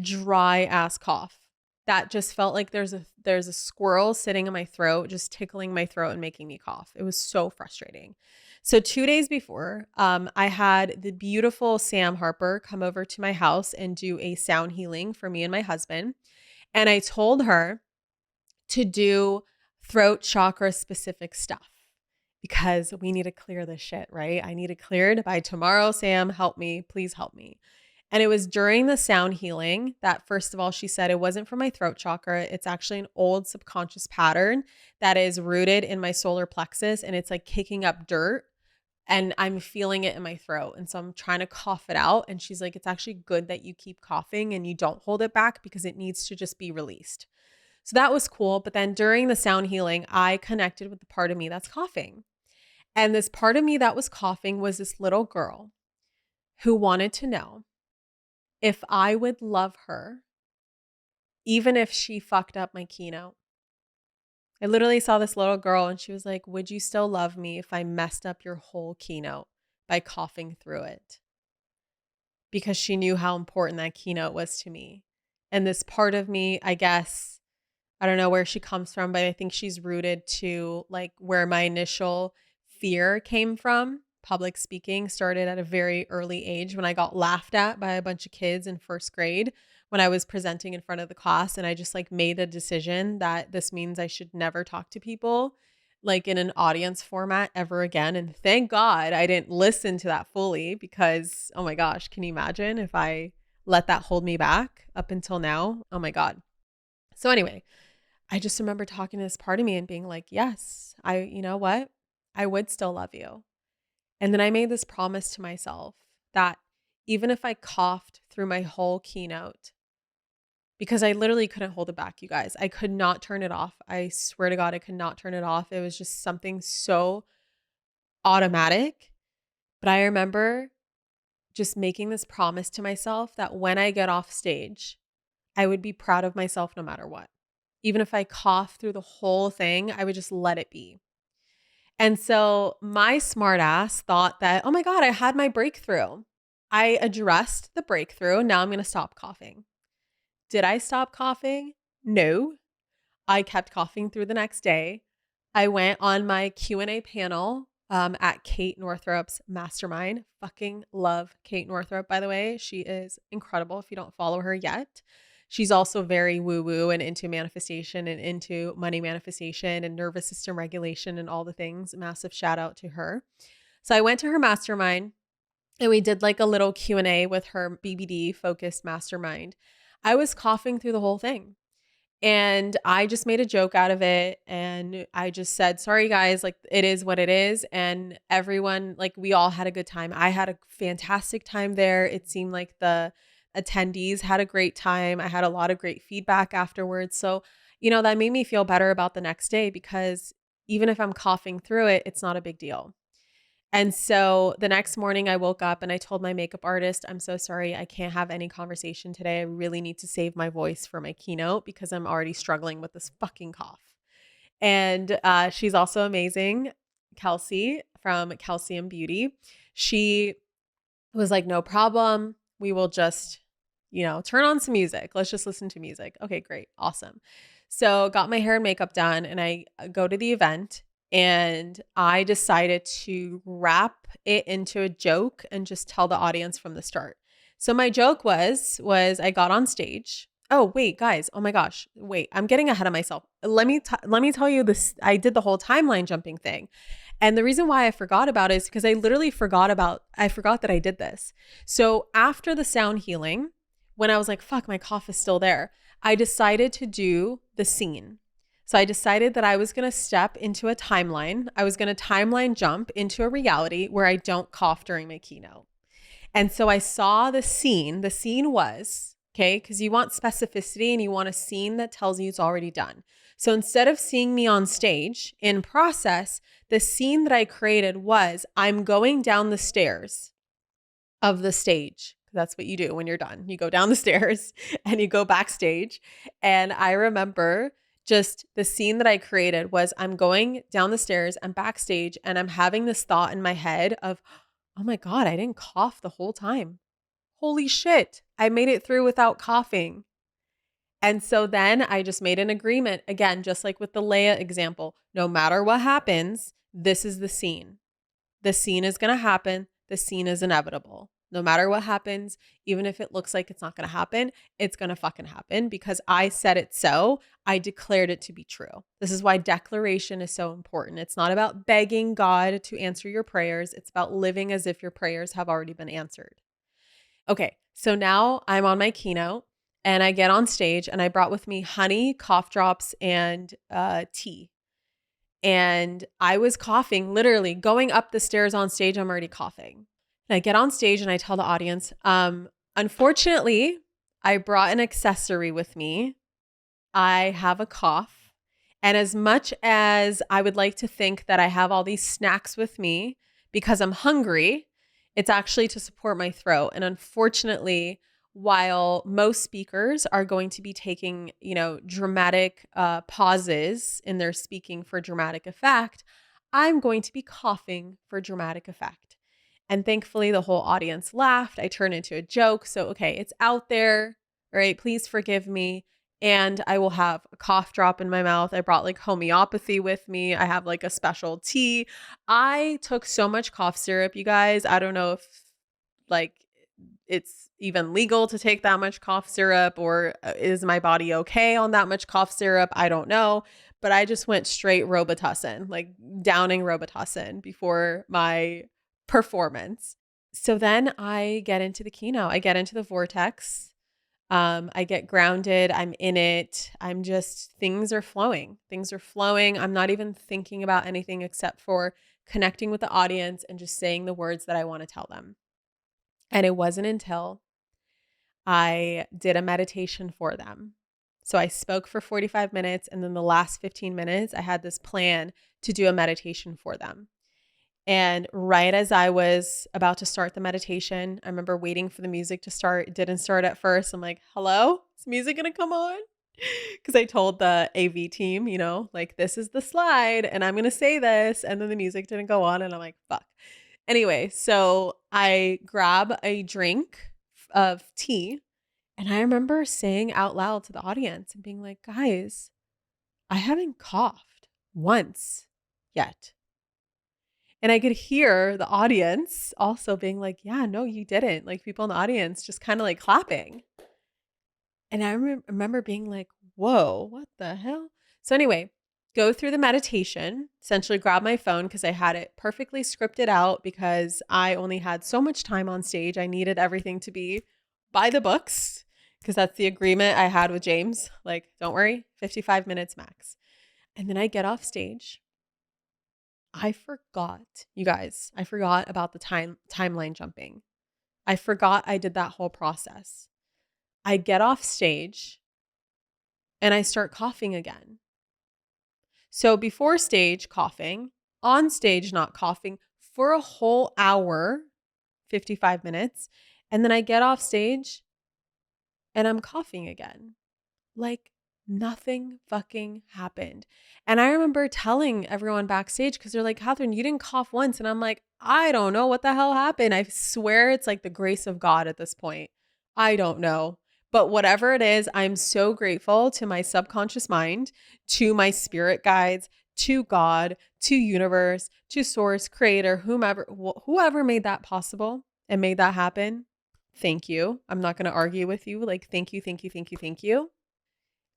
dry ass cough. that just felt like there's a squirrel sitting in my throat, just tickling my throat and making me cough. It was so frustrating. So 2 days before, I had the beautiful Sam Harper come over to my house and do a sound healing for me and my husband. And I told her to do throat chakra specific stuff because we need to clear this shit, right? I need it cleared by tomorrow. Sam, help me. Please help me. And it was during the sound healing that, first of all, she said it wasn't for my throat chakra. It's actually an old subconscious pattern that is rooted in my solar plexus, and it's like kicking up dirt, and I'm feeling it in my throat. And so I'm trying to cough it out. And she's like, it's actually good that you keep coughing and you don't hold it back because it needs to just be released. So that was cool. But then during the sound healing, I connected with the part of me that's coughing. And this part of me that was coughing was this little girl who wanted to know if I would love her, even if she fucked up my keynote. I literally saw this little girl and she was like, would you still love me if I messed up your whole keynote by coughing through it? Because she knew how important that keynote was to me. And this part of me, I guess, I don't know where she comes from, but I think she's rooted to like where my initial fear came from. Public speaking started at a very early age when I got laughed at by a bunch of kids in first grade when I was presenting in front of the class. And I just like made a decision that this means I should never talk to people like in an audience format ever again. And thank God I didn't listen to that fully because, oh my gosh, can you imagine if I let that hold me back up until now? Oh my God. So anyway, I just remember talking to this part of me and being like, yes, you know what? I would still love you. And then I made this promise to myself that even if I coughed through my whole keynote, because I literally couldn't hold it back, you guys, I could not turn it off. I swear to God, I could not turn it off. It was just something so automatic. But I remember just making this promise to myself that when I get off stage, I would be proud of myself no matter what. Even if I cough through the whole thing, I would just let it be. And so my smart ass thought that, oh my God, I had my breakthrough. I addressed the breakthrough. Now I'm going to stop coughing. Did I stop coughing? No. I kept coughing through the next day. I went on my Q&A panel at Kate Northrup's mastermind. Fucking love Kate Northrup, by the way. She is incredible if you don't follow her yet. She's also very woo-woo and into manifestation and into money manifestation and nervous system regulation and all the things. Massive shout out to her. So I went to her mastermind and we did like a little Q&A with her BBD focused mastermind. I was coughing through the whole thing. And I just made a joke out of it. And I just said, sorry, guys, like it is what it is. And everyone, like we all had a good time. I had a fantastic time there. It seemed like the attendees had a great time. I had a lot of great feedback afterwards. So, that made me feel better about the next day because even if I'm coughing through it, it's not a big deal. And so the next morning I woke up and I told my makeup artist, I'm so sorry, I can't have any conversation today. I really need to save my voice for my keynote because I'm already struggling with this fucking cough. And she's also amazing, Kelsey from Kelsey and Beauty. She was like, no problem. We will just, turn on some music. Let's just listen to music. Okay, great. Awesome. So got my hair and makeup done and I go to the event. And I decided to wrap it into a joke and just tell the audience from the start. So my joke was I got on stage. Oh, wait, guys. Oh my gosh. Wait, I'm getting ahead of myself. Let me tell you this. I did the whole timeline jumping thing. And the reason why I forgot about it is because I literally forgot that I did this. So after the sound healing, when I was like, fuck, my cough is still there, I decided to do the scene. So I decided that I was going to step into a timeline. I was going to timeline jump into a reality where I don't cough during my keynote. And so I saw the scene. The scene was, okay, because you want specificity and you want a scene that tells you it's already done. So instead of seeing me on stage in process, the scene that I created was I'm going down the stairs of the stage. That's what you do when you're done. You go down the stairs and you go backstage. And I remember just the scene that I created was I'm going down the stairs and backstage and I'm having this thought in my head of, oh my God, I didn't cough the whole time. Holy shit. I made it through without coughing. And so then I just made an agreement, again, just like with the Leia example, no matter what happens, this is the scene. The scene is going to happen. The scene is inevitable. No matter what happens, even if it looks like it's not going to happen, it's going to fucking happen because I said it so. I declared it to be true. This is why declaration is so important. It's not about begging God to answer your prayers. It's about living as if your prayers have already been answered. Okay, so now I'm on my keynote and I get on stage and I brought with me honey, cough drops, and tea. And I was coughing, literally going up the stairs on stage. I'm already coughing. And I get on stage and I tell the audience, unfortunately, I brought an accessory with me. I have a cough. And as much as I would like to think that I have all these snacks with me because I'm hungry, it's actually to support my throat. And unfortunately, while most speakers are going to be taking, dramatic pauses in their speaking for dramatic effect, I'm going to be coughing for dramatic effect. And thankfully, the whole audience laughed. I turned into a joke. So, okay, it's out there, right? Please forgive me. And I will have a cough drop in my mouth. I brought like homeopathy with me. I have like a special tea. I took so much cough syrup, you guys. I don't know if like it's even legal to take that much cough syrup, or is my body okay on that much cough syrup? I don't know. But I just went straight Robitussin, like downing Robitussin before my performance. So then I get into the keynote. I get into the vortex. I get grounded. I'm in it. Things are flowing. Things are flowing. I'm not even thinking about anything except for connecting with the audience and just saying the words that I want to tell them. And it wasn't until I did a meditation for them. So I spoke for 45 minutes, and then the last 15 minutes, I had this plan to do a meditation for them. And right as I was about to start the meditation, I remember waiting for the music to start. It didn't start at first. I'm like, hello? Is music going to come on? Because I told the AV team, like, this is the slide and I'm going to say this. And then the music didn't go on. And I'm like, fuck. Anyway, so I grab a drink of tea. And I remember saying out loud to the audience and being like, guys, I haven't coughed once yet. And I could hear the audience also being like, yeah, no, you didn't. Like people in the audience just kind of like clapping. And I remember being like, whoa, what the hell? So anyway, go through the meditation, essentially grab my phone because I had it perfectly scripted out because I only had so much time on stage. I needed everything to be by the books because that's the agreement I had with James. Like, don't worry, 55 minutes max. And then I get off stage. I forgot, you guys, I forgot about the timeline jumping. I forgot I did that whole process. I get off stage and I start coughing again. So before stage, coughing, on stage, not coughing for a whole hour, 55 minutes. And then I get off stage and I'm coughing again. Like nothing fucking happened. And I remember telling everyone backstage because they're like, Catherine, you didn't cough once. And I'm like, I don't know what the hell happened. I swear it's like the grace of God at this point. I don't know. But whatever it is, I'm so grateful to my subconscious mind, to my spirit guides, to God, to universe, to source, creator, whoever made that possible and made that happen. Thank you. I'm not going to argue with you. Like, thank you, thank you, thank you, thank you.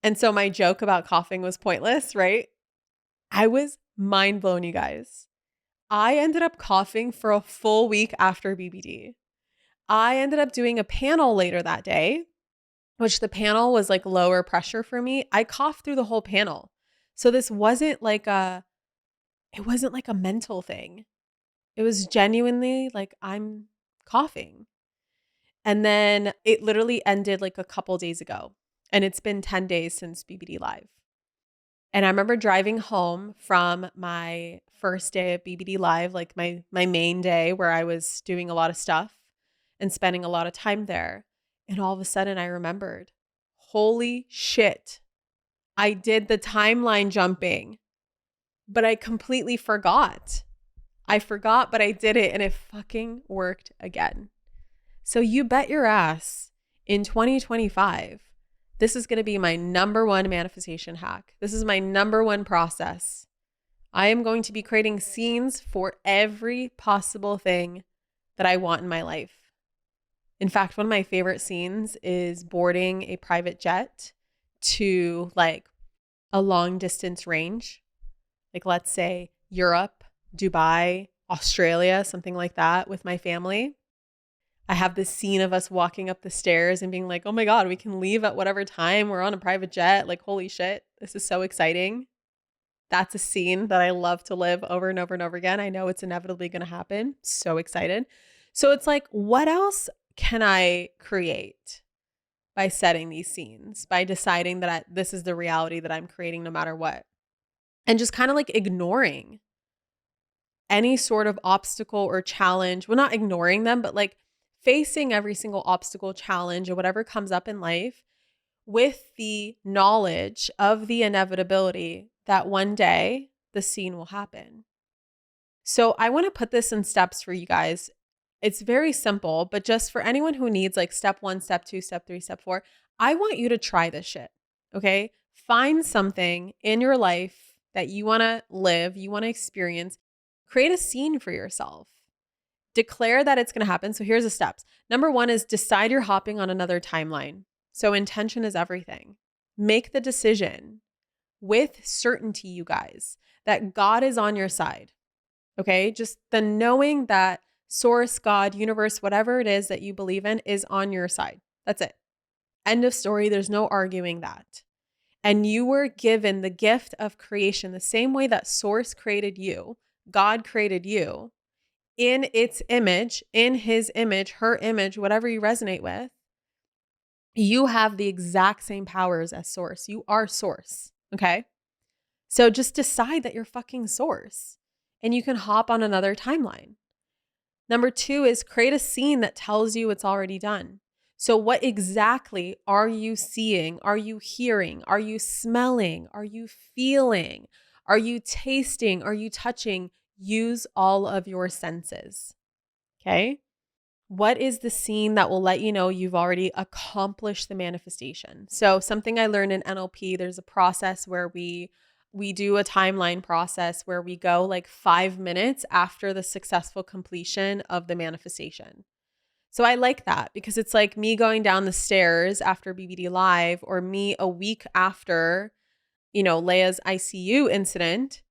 And so my joke about coughing was pointless, right? I was mind blown, you guys. I ended up coughing for a full week after BBD. I ended up doing a panel later that day, which the panel was like lower pressure for me. I coughed through the whole panel. So this wasn't like a mental thing. It was genuinely like I'm coughing. And then it literally ended like a couple days ago. And it's been 10 days since BBD Live. And I remember driving home from my first day of BBD Live, like my main day where I was doing a lot of stuff and spending a lot of time there. And all of a sudden I remembered, holy shit, I did the timeline jumping, but I completely forgot. I forgot, but I did it and it fucking worked again. So you bet your ass in 2025, This is going to be my number one manifestation hack. This is my number one process. I am going to be creating scenes for every possible thing that I want in my life. In fact, one of my favorite scenes is boarding a private jet to like a long distance range, like let's say Europe, Dubai, Australia, something like that with my family. I have this scene of us walking up the stairs and being like, oh my God, we can leave at whatever time. We're on a private jet. Like, holy shit, this is so exciting. That's a scene that I love to live over and over and over again. I know it's inevitably going to happen. So excited. So it's like, what else can I create by setting these scenes, by deciding that this is the reality that I'm creating no matter what? And just kind of like ignoring any sort of obstacle or challenge. Well, not ignoring them, but like facing every single obstacle, challenge, or whatever comes up in life with the knowledge of the inevitability that one day the scene will happen. So I want to put this in steps for you guys. It's very simple, but just for anyone who needs like step 1, step 2, step 3, step 4, I want you to try this shit. Okay? Find something in your life that you want to live, you want to experience. Create a scene for yourself. Declare that it's going to happen. So here's the steps. Number 1 is decide you're hopping on another timeline. So intention is everything. Make the decision with certainty, you guys, that God is on your side. Okay? Just the knowing that source, God, universe, whatever it is that you believe in is on your side. That's it. End of story. There's no arguing that. And you were given the gift of creation the same way that source created you, God created you in its image, in his image, her image, whatever you resonate with. You have the exact same powers as source. You are source. Okay? So just decide that you're fucking source and you can hop on another timeline. Number 2 is create a scene that tells you it's already done. So what exactly are you seeing? Are you hearing? Are you smelling? Are you feeling? Are you tasting? Are you touching? Use all of your senses. Okay? What is the scene that will let you know you've already accomplished the manifestation? So something I learned in NLP, there's a process where we do a timeline process where we go like 5 minutes after the successful completion of the manifestation. So I like that because it's like me going down the stairs after BBD Live or me a week after, Leia's ICU incident.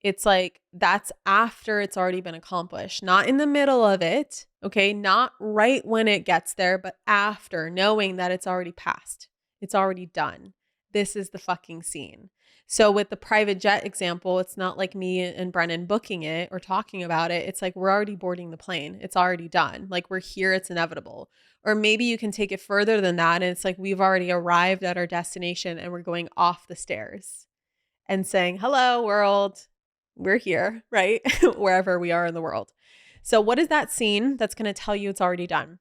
It's like that's after it's already been accomplished, not in the middle of it, okay? Not right when it gets there, but after, knowing that it's already passed. It's already done. This is the fucking scene. So with the private jet example, it's not like me and Brennan booking it or talking about it. It's like we're already boarding the plane. It's already done. Like we're here. It's inevitable. Or maybe you can take it further than that. And it's like we've already arrived at our destination and we're going off the stairs and saying, hello, world. We're here, right? Wherever we are in the world. So what is that scene that's going to tell you it's already done?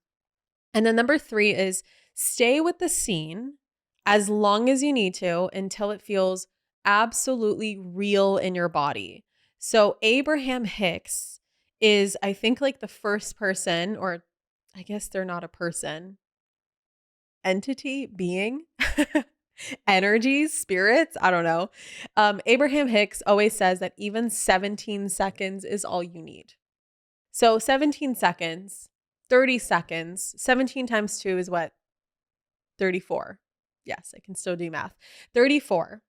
And then number 3 is stay with the scene as long as you need to until it feels absolutely real in your body. So Abraham Hicks is, I think, like the first person, or I guess they're not a person, entity, being, energies, spirits, I don't know. Abraham Hicks always says that even 17 seconds is all you need. So 17 seconds, 30 seconds, 17 times 2 is what? 34. Yes, I can still do math. 34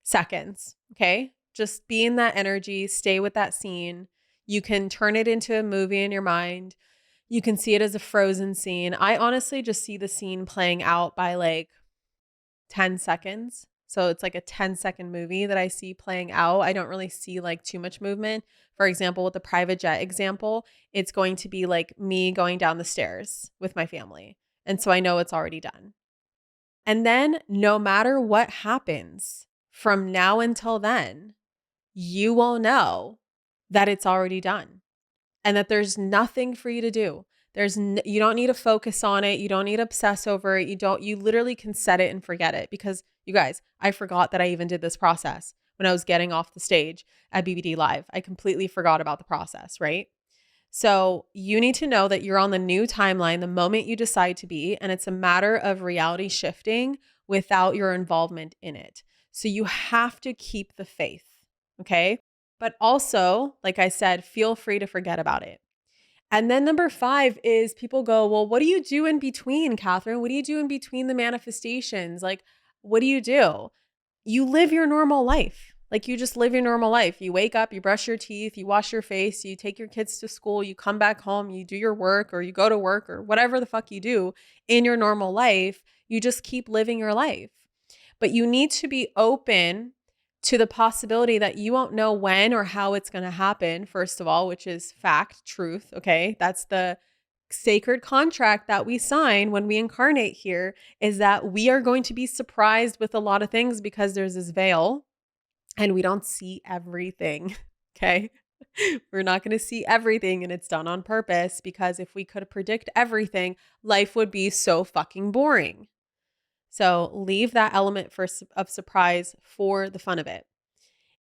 seconds, okay? Just be in that energy, stay with that scene. You can turn it into a movie in your mind. You can see it as a frozen scene. I honestly just see the scene playing out by like 10 seconds. So it's like a 10-second movie that I see playing out. I don't really see like too much movement. For example, with the private jet example, it's going to be like me going down the stairs with my family. And so I know it's already done. And then no matter what happens from now until then, you will know that it's already done and that there's nothing for you to do. You don't need to focus on it. You don't need to obsess over it. You literally can set it and forget it because you guys, I forgot that I even did this process when I was getting off the stage at BBD Live. I completely forgot about the process, right? So you need to know that you're on the new timeline the moment you decide to be, and it's a matter of reality shifting without your involvement in it. So you have to keep the faith, okay? But also, like I said, feel free to forget about it. And then number 5 is people go, well, what do you do in between, Catherine? What do you do in between the manifestations? Like, what do? You live your normal life. Like you just live your normal life. You wake up, you brush your teeth, you wash your face, you take your kids to school, you come back home, you do your work or you go to work or whatever the fuck you do in your normal life. You just keep living your life. But you need to be open to the possibility that you won't know when or how it's going to happen, first of all, which is fact, truth. Okay. That's the sacred contract that we sign when we incarnate here, is that we are going to be surprised with a lot of things because there's this veil and we don't see everything. Okay. We're not going to see everything, and it's done on purpose, because if we could predict everything, life would be so fucking boring. So leave that element of surprise for the fun of it.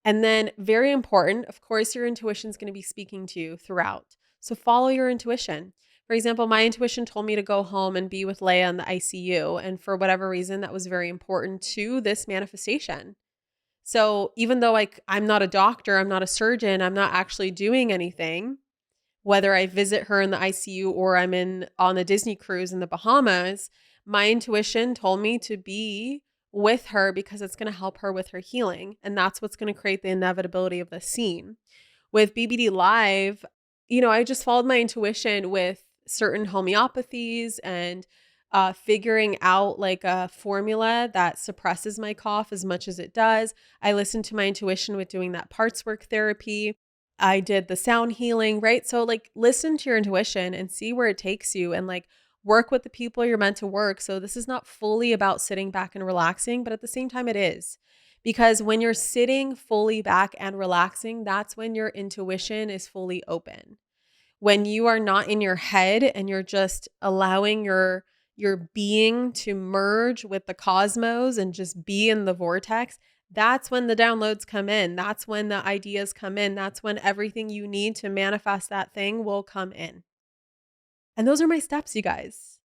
And then, very important, of course, your intuition is going to be speaking to you throughout. So follow your intuition. For example, my intuition told me to go home and be with Leia in the ICU. And for whatever reason, that was very important to this manifestation. So even though I'm not a doctor, I'm not a surgeon, I'm not actually doing anything, whether I visit her in the ICU or I'm on the Disney cruise in the Bahamas, my intuition told me to be with her because it's going to help her with her healing. And that's what's going to create the inevitability of the scene. With BBD Live, I just followed my intuition with certain homeopathies and figuring out like a formula that suppresses my cough as much as it does. I listened to my intuition with doing that parts work therapy. I did the sound healing, right? So like listen to your intuition and see where it takes you, and like work with the people you're meant to work. So this is not fully about sitting back and relaxing, but at the same time it is. Because when you're sitting fully back and relaxing, that's when your intuition is fully open. When you are not in your head and you're just allowing your being to merge with the cosmos and just be in the vortex, that's when the downloads come in. That's when the ideas come in. That's when everything you need to manifest that thing will come in. And those are my steps, you guys.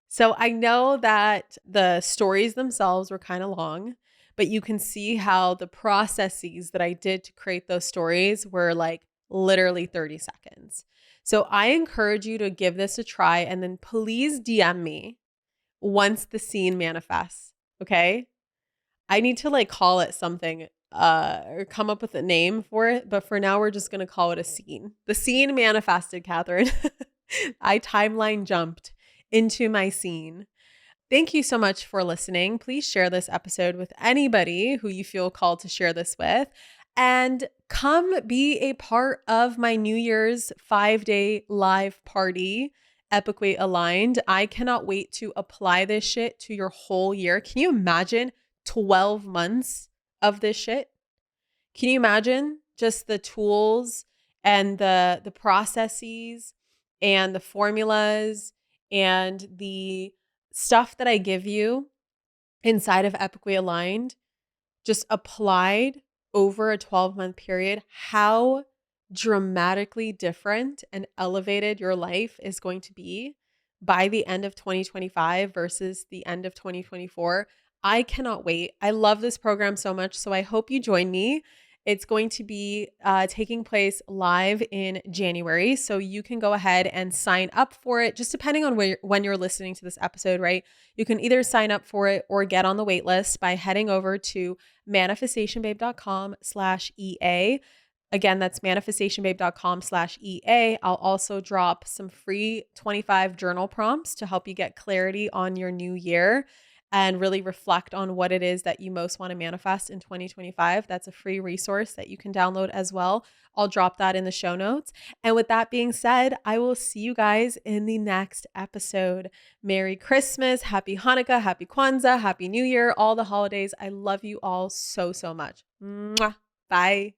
So I know that the stories themselves were kind of long, but you can see how the processes that I did to create those stories were like literally 30 seconds. So I encourage you to give this a try, and then please DM me once the scene manifests. Okay. I need to like call it something or come up with a name for it. But for now, we're just going to call it a scene. The scene manifested, Catherine. I timeline jumped into my scene. Thank you so much for listening. Please share this episode with anybody who you feel called to share this with. And come be a part of my New Year's 5-day live party, Epically Aligned. I cannot wait to apply this shit to your whole year. Can you imagine 12 months of this shit? Can you imagine just the tools and the processes and the formulas and the stuff that I give you inside of Epically Aligned, just applied over a 12-month period, how dramatically different and elevated your life is going to be by the end of 2025 versus the end of 2024. I cannot wait. I love this program so much. So I hope you join me. It's going to be taking place live in January. So you can go ahead and sign up for it, just depending on when you're listening to this episode, right? You can either sign up for it or get on the wait list by heading over to manifestationbabe.com/EA. Again, that's manifestationbabe.com/EA. I'll also drop some free 25 journal prompts to help you get clarity on your new year and really reflect on what it is that you most want to manifest in 2025. That's a free resource that you can download as well. I'll drop that in the show notes. And with that being said, I will see you guys in the next episode. Merry Christmas, Happy Hanukkah, Happy Kwanzaa, Happy New Year, all the holidays. I love you all so, so much. Mwah. Bye.